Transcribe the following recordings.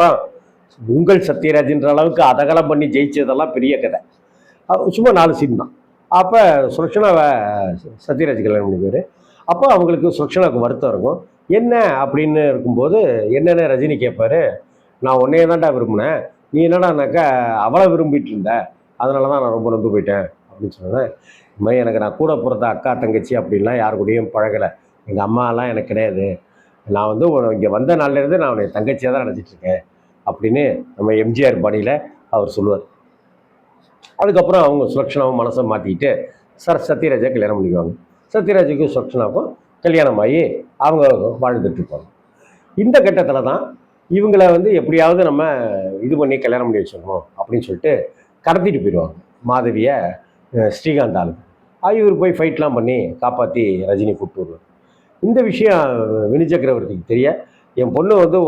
அதுக்கப்புறம் உங்கள் சத்யராஜ்ன்ற அளவுக்கு அதகலம் பண்ணி ஜெயிச்சதெல்லாம் பெரிய கதை. சும்மா 4 சீன் தான். அப்போ சுலக்ஷனாவை சத்யராஜ் கல்யாணம் பண்ணிக்குவார். அப்போ அவங்களுக்கு சுலக்ஷனாவுக்கு வருத்தம் இருக்கும். என்ன அப்படின்னு இருக்கும்போது என்னென்ன ரஜினி கேட்பாரு, நான் உன்னையே தான்டா விரும்பினேன், நீ என்னடானாக்கா அவளை விரும்பிட்டு இருந்த, அதனால தான் நான் ரொம்ப நொந்து போயிட்டேன் அப்படின்னு சொன்னேன். இது மாதிரி எனக்கு நான் கூட பிறந்த அக்கா தங்கச்சி அப்படின்லாம் யாரு கூடயும் பழகலை, எங்கள் அம்மாலாம் எனக்கு கிடையாது, நான் வந்து இங்கே வந்த நாள்லேருந்து நான் உன்னை தங்கச்சியாக தான் நினச்சிட்ருக்கேன் அப்படின்னு நம்ம எம்ஜிஆர் பாணியில் அவர் சொல்லுவார். அதுக்கப்புறம் அவங்க சுலக்ஷனாவும் மனசை மாற்றிக்கிட்டு சத்யராஜை கல்யாணம் பண்ணிக்குவாங்க. சத்யராஜுக்கும் சுலக்ஷனாவுக்கும் கல்யாணம் ஆகி அவங்க வாழ்ந்துட்டுருப்பாங்க. இந்த கட்டத்தில் தான் இவங்களை வந்து எப்படியாவது நம்ம இது பண்ணி கல்யாணம் பண்ணி வச்சிடணும் அப்படின்னு சொல்லிட்டு கடத்திட்டு போயிடுவாங்க மாதவியை ஸ்ரீகாந்த் ஆளுக்கு. இவர் போய் ஃபைட்லாம் பண்ணி காப்பாற்றி ரஜினி கூப்பிட்டு வருவார். இந்த விஷயம் வினி சக்கரவர்த்திக்கு தெரிய, என் பொண்ணு வந்து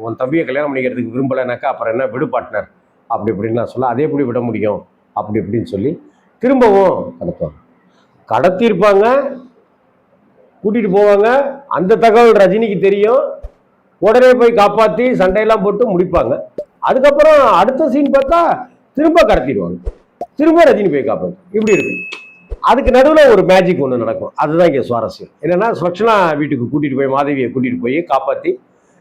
உன் தம்பியை கல்யாணம் பண்ணிக்கிறதுக்கு விரும்பலைனாக்கா அப்புறம் என்ன விடு பார்ட்னர் அப்படி இப்படின்னு நான் சொல்ல, அதே எப்படி விட முடியும் அப்படி இப்படின்னு சொல்லி திரும்பவும் கடத்துவாங்க. கடத்தியிருப்பாங்க, கூட்டிகிட்டு போவாங்க. அந்த தகவல் ரஜினிக்கு தெரியும். உடனே போய் காப்பாற்றி சண்டையெல்லாம் போட்டு முடிப்பாங்க. அதுக்கப்புறம் அடுத்த சீன் பார்த்தா திரும்ப கடத்திடுவாங்க, திரும்ப ரஜினி போய் காப்பாற்று. இப்படி இருக்கு. அதுக்கு நடுவில் ஒரு மேஜிக் ஒன்று நடக்கும். அதுதான் இங்கே சுவாரஸ்யம். என்னென்னா சுலக்ஷனா வீட்டுக்கு கூட்டிகிட்டு போய் மாதவியை கூட்டிகிட்டு போய் காப்பாற்றி,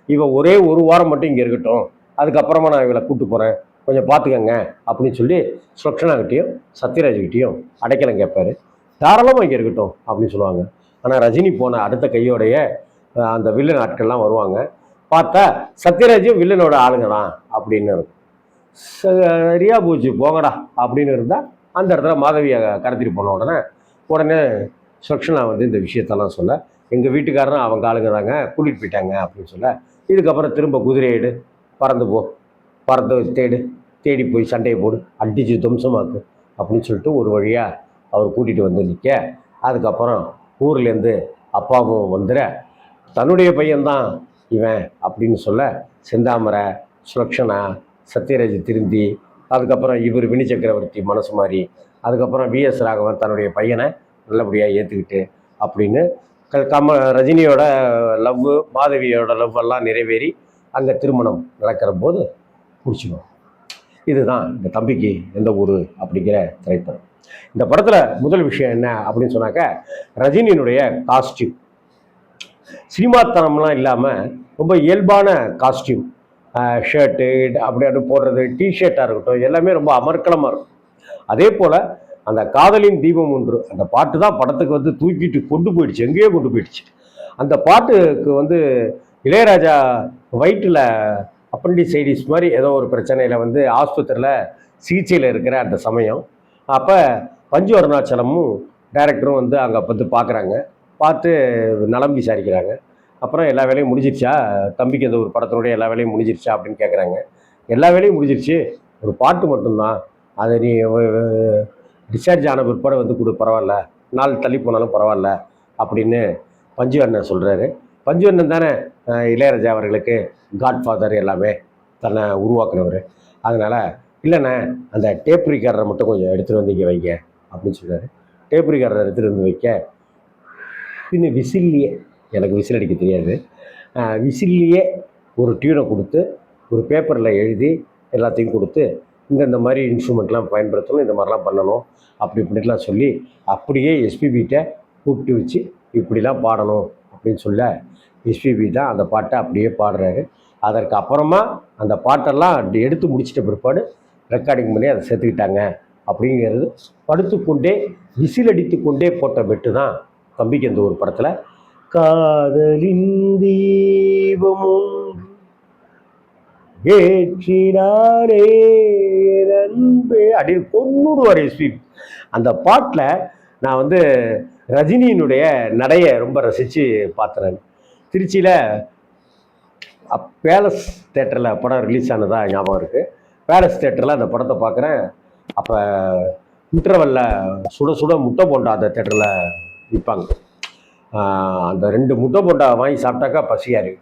இவன் ஒரே 1 வாரம் மட்டும் இங்கே இருக்கட்டும், அதுக்கப்புறமா நான் இவளை கூப்பிட்டு போகிறேன், கொஞ்சம் பார்த்துக்கங்க அப்படின்னு சொல்லி சுலக்ஷனாகிட்டையும் சத்யராஜ்கிட்டையும் அடைக்கலம் கேட்பாரு. தாராளமாக இங்கே இருக்கட்டும் அப்படின்னு சொல்லுவாங்க. ஆனால் ரஜினி போன அடுத்த கையோடைய அந்த வில்லன் ஆட்கள்லாம் வருவாங்க. பார்த்தா சத்யராஜும் வில்லனோட ஆளுங்க தான் அப்படின்னு இருக்கும். சரியா போச்சு போங்கடா அப்படின்னு இருந்தால் அந்த இடத்துல மாதவியை கடத்திட்டு போன உடனே சுலக்ஷனா வந்து இந்த விஷயத்தெல்லாம் சொல்ல, எங்கள் வீட்டுக்காரரும் அவங்க ஆளுங்க தாங்க கூட்டிகிட்டு போயிட்டாங்க அப்படின்னு சொல்ல, இதுக்கப்புறம் திரும்ப குதிரையிடு, பறந்து போ, பறந்து தேடி போய் சண்டையை போடு, அடிச்சு துவம்சமாக்கு அப்படின்னு சொல்லிட்டு ஒரு வழியாக அவர் கூட்டிகிட்டு வந்து நிற்க, அதுக்கப்புறம் ஊர்லேருந்து அப்பாவும் வந்துட, தன்னுடைய பையன்தான் இவன் அப்படின்னு சொல்ல, செந்தாமரை, சுலக்ஷனா, சத்யராஜ் திருந்தி, அதுக்கப்புறம் இவர் வினி சக்கரவர்த்தி மனசு மாறி, அதுக்கப்புறம் விஎஸ் ராகவன் தன்னுடைய பையனை நல்லபடியாக ஏற்றுக்கிட்டு அப்படின்னு ரஜினியோட லவ், மாதவியோட லவ் எல்லாம் நிறைவேறி அங்கே திருமணம் நடக்கிற போது பிடிச்சிடும். இதுதான் இந்த தம்பிக்கு எந்த ஊர் அப்படிங்கிற திரைப்படம். இந்த படத்தில் முதல் விஷயம் என்ன அப்படின்னு சொன்னாக்க, ரஜினியினுடைய காஸ்டியூம் சினிமாத்தனம்லாம் இல்லாமல் ரொம்ப இயல்பான காஸ்டியூம். ஷர்ட்டு அப்படி போடுறது, டிஷர்ட்டாக இருக்கட்டும், எல்லாமே ரொம்ப அமர்க்கலமாக இருக்கும். அதே போல் அந்த காதலின் தீபம் ஒன்று, அந்த பாட்டு தான் படத்துக்கு வந்து தூக்கிட்டு கொண்டு போயிடுச்சு, எங்கேயோ கொண்டு போயிடுச்சு. அந்த பாட்டுக்கு வந்து இளையராஜா வயிற்றில் அப்பண்டிசைடிஸ் மாதிரி ஏதோ ஒரு பிரச்சனையில் வந்து ஆஸ்பத்திரியில் சிகிச்சையில் இருக்கிற அந்த சமயம், அப்போ பஞ்சு அருணாச்சலமும் டைரக்டரும் வந்து அங்கே வந்து பார்க்குறாங்க. பார்த்து நலம் விசாரிக்கிறாங்க. அப்புறம் எல்லா வேலையும் முடிஞ்சிருச்சா, தம்பிக்கு அந்த ஒரு படத்தினுடைய எல்லா வேலையும் முடிஞ்சிருச்சா அப்படின்னு கேட்குறாங்க. எல்லா வேலையும் முடிஞ்சிருச்சு, ஒரு பாட்டு மட்டும்தான், அதை நீ டிஸ்சார்ஜ் ஆன பிற்பாடு வந்து கொடு, பரவாயில்ல, நாள் தள்ளி போனாலும் பரவாயில்ல அப்படின்னு பஞ்சு அண்ணன் சொல்கிறாரு. பஞ்சு அண்ணன் தானே இளையராஜா அவர்களுக்கு காட்ஃபாதர் எல்லாமே தன்னை உருவாக்குனவர். அதனால் இல்லைண்ணே, அந்த டேப் ரிகார்டரை மட்டும் கொஞ்சம் எடுத்துகிட்டு வந்து இங்கே வைங்க அப்படின்னு சொல்கிறாரு. டேப் ரிகார்டரை எடுத்துகிட்டு வந்து வைக்க, பின்ன விசில்லையே, எனக்கு விசில் அடிக்க தெரியாது, விசில்லையே ஒரு டியூனை கொடுத்து ஒரு பேப்பரில் எழுதி எல்லாத்தையும் கொடுத்து, இந்த மாதிரி இன்ஸ்ட்ருமெண்ட்லாம் பயன்படுத்தணும், இந்த மாதிரிலாம் பண்ணணும் அப்படி இப்படிலாம் சொல்லி, அப்படியே எஸ்பிபிகிட்ட கூப்பிட்டு வச்சு இப்படிலாம் பாடணும் அப்படின்னு சொல்ல, எஸ்பிபி தான் அந்த பாட்டை அப்படியே பாடுறாரு. அதற்கு அப்புறமா அந்த பாட்டெல்லாம் எடுத்து முடிச்சிட்ட பிற்பாடு ரெக்கார்டிங் பண்ணி அதை சேர்த்துக்கிட்டாங்க. அப்படிங்கிறது படுத்துக்கொண்டே விசில் அடித்து கொண்டே போட்ட பெட்டு தான் தம்பிக்கு அந்த ஒரு படத்தில் காதலின் தீபமும் ஏற்றினாரே நண்பே அப்படி கொன்னுடுவார் எஸ்பிபி. அந்த பாட்டில் நான் வந்து ரஜினியினுடைய நடையை ரொம்ப ரசித்து பார்த்தேன். திருச்சியில் பேலஸ் தேட்டரில் படம் ரிலீஸ் ஆனதாக ஞாபகம் இருக்குது. பேலஸ் தேட்டரில் அந்த படத்தை பார்க்குறேன். அப்போ இன்டர்வெல்ல சுட சுட முட்டை போண்டா அந்த தேட்டரில் விற்பாங்க. அந்த 2 முட்டை போண்டா வாங்கி சாப்பிட்டாக்கா பசியாரு.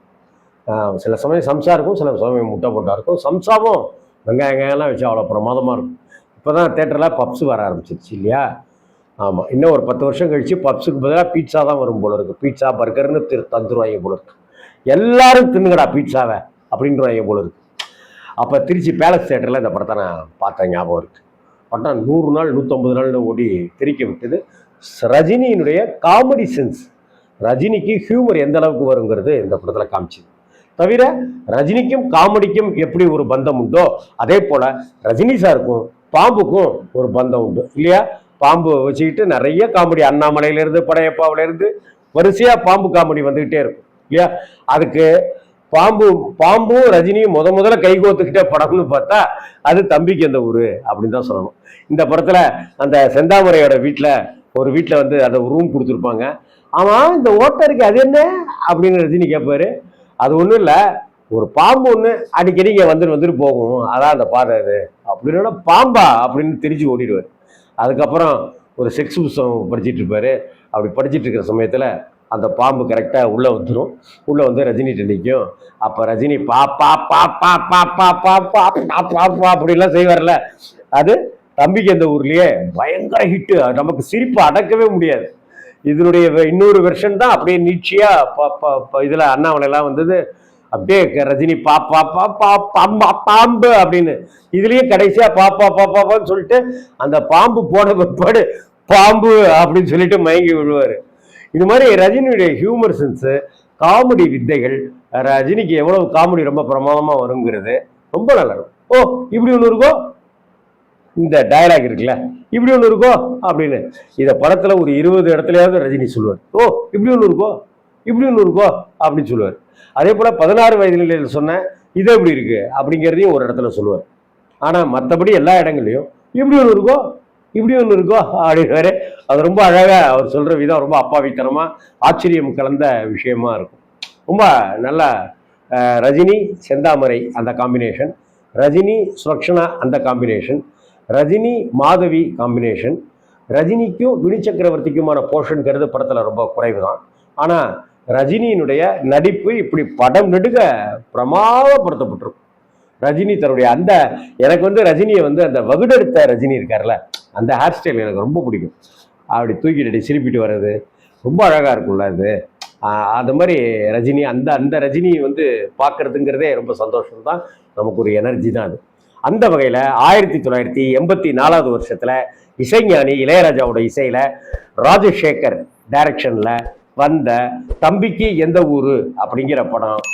சில சமயம் சம்சா இருக்கும், சில சமயம் முட்டை போண்டா இருக்கும். சம்சாவும் வெங்காயங்கள்லாம் வச்சு அவ்வளோ பிரமாதமாக இருக்கும். இப்போ தான் தேட்டரில் பப்ஸு வர ஆரம்பிச்சிருச்சு இல்லையா? ஆமாம், இன்னும் ஒரு 10 வருஷம் கழித்து பப்ஸுக்கு பதிலாக பீட்சா தான் வரும் போல இருக்குது. பீட்சா பர்கர்னு தந்துருவாங்க போல இருக்கு. எல்லாரும் தின்னுங்கடா பீட்சாவை அப்படின்ற போல இருக்கு. அப்போ திருச்சி பேலஸ் தேட்டரில் இந்த படத்தை நான் பார்த்தேன், ஞாபகம் இருக்குது. படம் 100 நாள் 150 நாள்னு ஓடி திரிக்க விட்டது. ரஜினியினுடைய காமெடி சென்ஸ், ரஜினிக்கு ஹியூமர் எந்த அளவுக்கு வருங்கிறது இந்த படத்தில் காமிச்சுது. தவிர ரஜினிக்கும் காமெடிக்கும் எப்படி ஒரு பந்தம் உண்டோ அதே போல் ரஜினி சாருக்கும் பாம்புக்கும் ஒரு பந்தம் உண்டு இல்லையா? பாம்பு வச்சுக்கிட்டு நிறைய காமெடி, அண்ணாமலையிலேருந்து படையப்பாவிலேருந்து வரிசையாக பாம்பு காமெடி வந்துக்கிட்டே இருக்கும் இல்லையா? அதுக்கு பாம்பும் ரஜினியும் முதல்ல கைகோத்துக்கிட்ட படம்னு பார்த்தா அது தம்பிக்கு எந்த ஊரு அப்படின்னு தான் சொல்லணும். இந்த படத்துல அந்த செந்தாமரையோட ஒரு வீட்டில் வந்து அந்த ரூம் கொடுத்துருப்பாங்க. ஆமாம், இந்த ஓட்டருக்கு அது என்ன அப்படின்னு ரஜினி கேட்பாரு. அது ஒன்றும் இல்லை, ஒரு பாம்பு ஒன்று அடிக்கடி இங்கே வந்துட்டு போகும், அதான் அந்த பாதை அது அப்படின்னா பாம்பா அப்படின்னு தெரிஞ்சு ஓடிடுவார். அதுக்கப்புறம் ஒரு செக்ஸ் புத்தகம் படிச்சுட்டு இருப்பாரு. அப்படி படிச்சுட்டு இருக்கிற சமயத்தில் அந்த பாம்பு கரெக்டாக உள்ளே வந்துடும். உள்ளே வந்து ரஜினிகிட்ட நிற்கும். அப்போ ரஜினி பா பா பா பா பா பா பா பா பா பா அப்படிலாம் செய்வார்ல, அது தம்பிக்கு அந்த ஊர்லேயே பயங்கர ஹிட்டு. நமக்கு சிரிப்பு அடக்கவே முடியாது. இதனுடைய இன்னொரு வெர்ஷன் தான் அப்படியே நீட்சியாக இதில் அண்ணாமலைலாம் வந்தது. அப்படியே ரஜினி பா பா பா பா பாம்பா பாம்பு அப்படின்னு, இதுலேயே கடைசியாக பாப்பா பாப்பாப்பான்னு சொல்லிட்டு அந்த பாம்பு போன பிற்பாடு பாம்பு அப்படின்னு சொல்லிட்டு மயங்கி விழுவார். இது மாதிரி ரஜினியுடைய ஹியூமர் சென்ஸு, காமெடி வித்தைகள், ரஜினிக்கு எவ்வளவு காமெடி ரொம்ப பிரமாதமாக வருங்கிறது ரொம்ப நல்லா இருக்கும். ஓ இப்படி ஒன்று இருக்கோ, இந்த டயலாக் இருக்குல்ல, இப்படி ஒன்று இருக்கோ அப்படின்னு இதை படத்தில் ஒரு 20 இடத்துலையாவது ரஜினி சொல்லுவார். ஓ இப்படி ஒன்று இருக்கோ, இப்படி ஒன்று இருக்கோ அப்படின்னு சொல்லுவார். அதே போல் 16 வயது நிலையில் சொன்ன இது எப்படி இருக்கு அப்படிங்கிறதையும் ஒரு இடத்துல சொல்லுவார். ஆனால் மற்றபடி எல்லா இடங்கள்லையும் இப்படி ஒன்று இருக்கோ, இப்படி ஒன்று இருக்கோ அப்படின்னாரு. அது ரொம்ப அழகாக அவர் சொல்கிற விதம் ரொம்ப அப்பாவித்தனமாக ஆச்சரியம் கலந்த விஷயமா இருக்கும். ரொம்ப நல்லா ரஜினி செந்தாமரை அந்த காம்பினேஷன், ரஜினி சுலக்ஷனா அந்த காம்பினேஷன், ரஜினி மாதவி காம்பினேஷன், ரஜினிக்கும் வினி சக்கரவர்த்திக்குமான போர்ஷன்கிறது படத்தில் ரொம்ப குறைவு தான். ஆனால் ரஜினியினுடைய நடிப்பு இப்படி படம் நெடுக பிரமாதப்படுத்தப்பட்டிருக்கும். ரஜினி தன்னுடைய அந்த எனக்கு வந்து ரஜினியை வந்து அந்த வகுடெடுத்த ரஜினி இருக்கார்ல, அந்த ஹேர் ஸ்டைல் எனக்கு ரொம்ப பிடிக்கும். அப்படி தூக்கிட்டு சிரிப்பிட்டு வர்றது ரொம்ப அழகாக இருக்கும்ல அது. அந்த மாதிரி ரஜினி அந்த ரஜினி வந்து பார்க்கறதுங்கிறதே ரொம்ப சந்தோஷம் தான், நமக்கு ஒரு எனர்ஜி தான் அது. அந்த வகையில் 1984 வருஷத்தில் இசைஞானி இளையராஜாவோட இசையில் ராஜசேகர் டைரக்ஷனில் வந்த தம்பிக்கு எந்த ஊரு அப்படிங்கிற படம்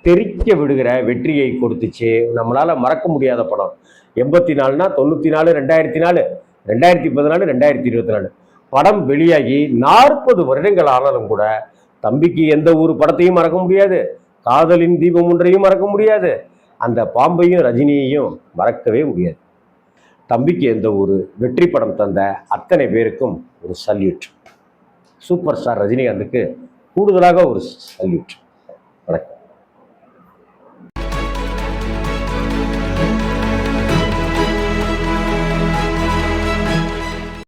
தெரிக்க விடுகிற வெற்றியை கொடுத்துச்சு. நம்மளால் மறக்க முடியாத படம். 84னா 94, 2004, 2014, 2024 படம் வெளியாகி 40 வருடங்கள் ஆனாலும் கூட தம்பிக்கு எந்த ஊர் படத்தையும் மறக்க முடியாது, காதலின் தீபம் ஒன்றையும் மறக்க முடியாது, அந்த பாம்பையும் ரஜினியையும் மறக்கவே முடியாது. தம்பிக்கு எந்த ஊர் வெற்றி படம் தந்த அத்தனை பேருக்கும் ஒரு சல்யூட். சூப்பர் ஸ்டார் ரஜினிகாந்துக்கு கூடுதலாக ஒரு சல்யூட். வணக்கம்.